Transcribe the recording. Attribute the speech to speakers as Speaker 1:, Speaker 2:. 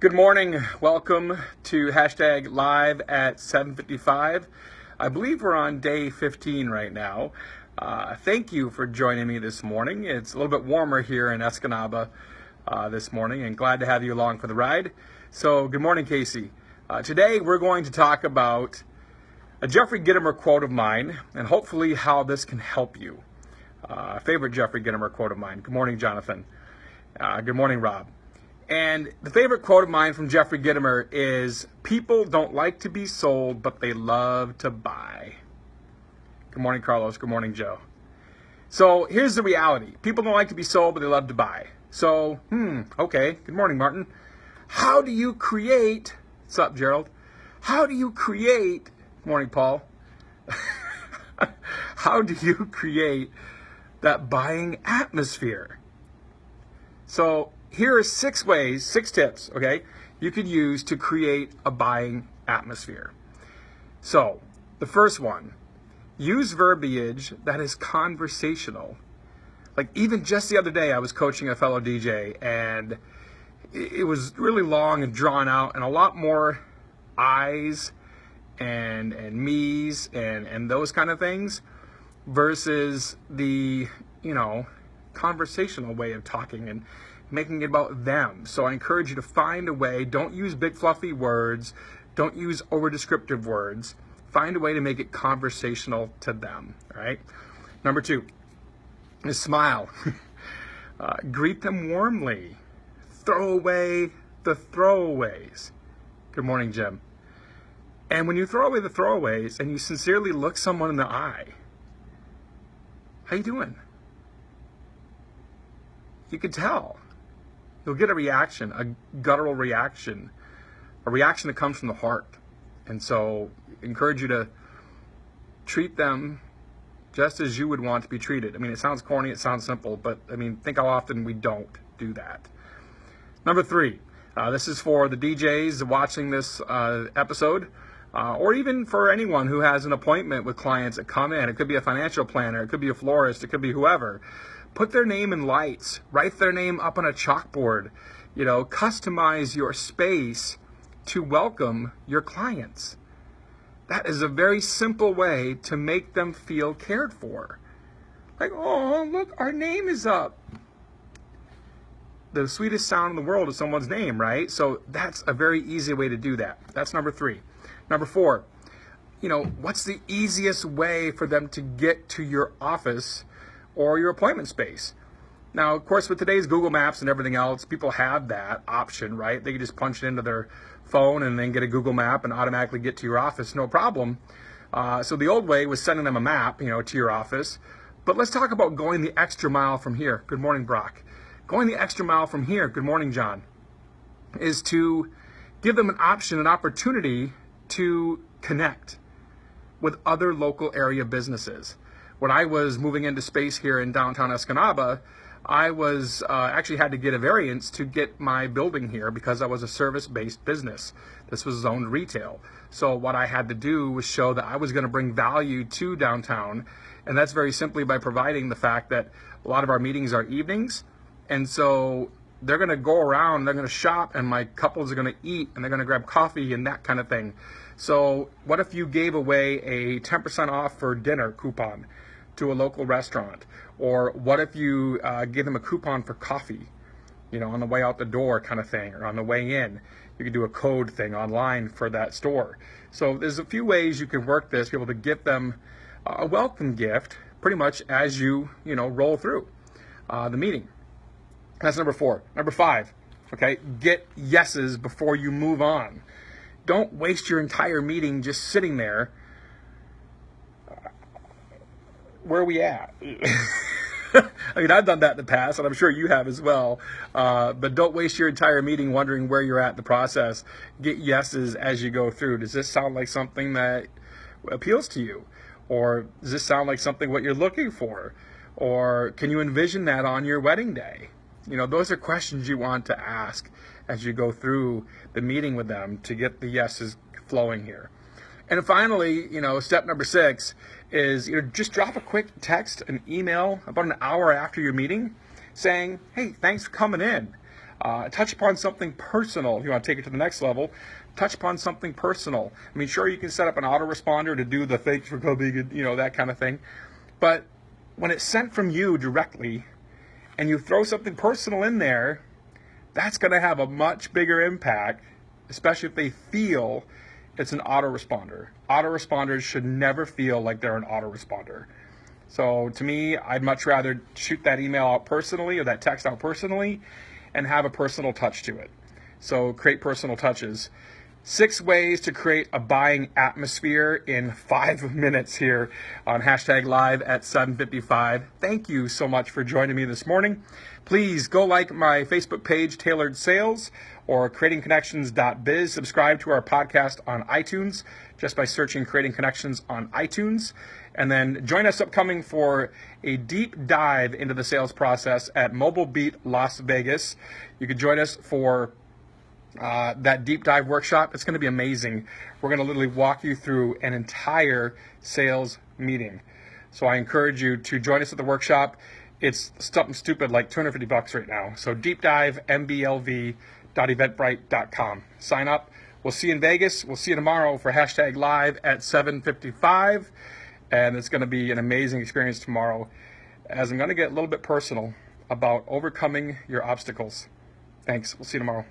Speaker 1: Good morning. Welcome to hashtag live at 7:55. I believe we're on day 15 right now. Thank you for joining me this morning. It's a little bit warmer here in Escanaba this morning, and glad to have you along for the ride. So good morning, Casey. Today we're going to talk about a Jeffrey Gitomer quote of mine, and hopefully how this can help you. Favorite Jeffrey Gitomer quote of mine. Good morning, Jonathan. Good morning, Rob. And the favorite quote of mine from Jeffrey Gitomer is, "People don't like to be sold, but they love to buy." Good morning, Carlos. Good morning, Joe. So here's the reality. People don't like to be sold, but they love to buy. So, okay. Good morning, Martin. How do you create, what's up, Gerald? How do you create, good morning, Paul. How do you create that buying atmosphere? So here are 6 ways, 6 tips, okay, you could use to create a buying atmosphere. So the first one, use verbiage that is conversational. Like even just the other day, I was coaching a fellow DJ, and it was really long and drawn out, and a lot more I's and me's and those kind of things versus the, conversational way of talking and making it about them. So I encourage you to find a way. Don't use big fluffy words. Don't use over descriptive words. Find a way to make it conversational to them. All right. Number 2 is smile. Greet them warmly. Throw away the throwaways. Good morning, Jim. And when you throw away the throwaways and you sincerely look someone in the eye, how you doing? You can tell. You'll get a reaction, a guttural reaction, a reaction that comes from the heart. And so I encourage you to treat them just as you would want to be treated. I mean, it sounds corny, it sounds simple, but think how often we don't do that. Number 3, this is for the DJs watching this episode, or even for anyone who has an appointment with clients that come in. It could be a financial planner, it could be a florist, it could be whoever. Put their name in lights, write their name up on a chalkboard, customize your space to welcome your clients. That is a very simple way to make them feel cared for. Like, oh, look, our name is up. The sweetest sound in the world is someone's name, right? So that's a very easy way to do that. That's number 3. Number 4, what's the easiest way for them to get to your office or your appointment space? Now, of course, with today's Google Maps and everything else, people have that option, right? They can just punch it into their phone and then get a Google map and automatically get to your office, no problem. So the old way was sending them a map, to your office. But let's talk about going the extra mile from here. Good morning, Brock. Going the extra mile from here, good morning, John, is to give them an option, an opportunity to connect with other local area businesses. When I was moving into space here in downtown Escanaba, I was actually had to get a variance to get my building here because I was a service-based business. This was zoned retail. So what I had to do was show that I was going to bring value to downtown, and that's very simply by providing the fact that a lot of our meetings are evenings, and so they're going to go around, they're going to shop, and my couples are going to eat, and they're going to grab coffee and that kind of thing. So what if you gave away a 10% off for dinner coupon to a local restaurant? Or what if you gave them a coupon for coffee, on the way out the door kind of thing, or on the way in? You could do a code thing online for that store. So there's a few ways you can work this, be able to give them a welcome gift pretty much as you, roll through the meeting. That's number 4. Number 5, okay, get yeses before you move on. Don't waste your entire meeting just sitting there. Where are we at? I've done that in the past, and I'm sure you have as well. But don't waste your entire meeting wondering where you're at in the process. Get yeses as you go through. Does this sound like something that appeals to you? Or does this sound like something what you're looking for? Or can you envision that on your wedding day? Those are questions you want to ask as you go through the meeting with them to get the yeses flowing here. And finally, step number 6 is just drop a quick text, an email about an hour after your meeting saying, hey, thanks for coming in. Touch upon something personal. If you want to take it to the next level, touch upon something personal. I mean, sure, you can set up an autoresponder to do the thanks for coming, that kind of thing. But when it's sent from you directly and you throw something personal in there, that's going to have a much bigger impact, especially if they feel it's an autoresponder. Autoresponders should never feel like they're an autoresponder. So to me, I'd much rather shoot that email out personally or that text out personally and have a personal touch to it. So create personal touches. 6 ways to create a buying atmosphere in 5 minutes here on #live at 7:55. Thank you so much for joining me this morning. Please go like my Facebook page, Tailored Sales, or creatingconnections.biz. Subscribe to our podcast on iTunes just by searching Creating Connections on iTunes. And then join us upcoming for a deep dive into the sales process at Mobile Beat Las Vegas. You can join us for that deep dive workshop. It's going to be amazing. We're going to literally walk you through an entire sales meeting. So I encourage you to join us at the workshop. It's something stupid like $250 right now. So deep dive, mblv.eventbrite.com. Sign up. We'll see you in Vegas. We'll see you tomorrow for #live at 7:55. And it's going to be an amazing experience tomorrow, as I'm going to get a little bit personal about overcoming your obstacles. Thanks. We'll see you tomorrow.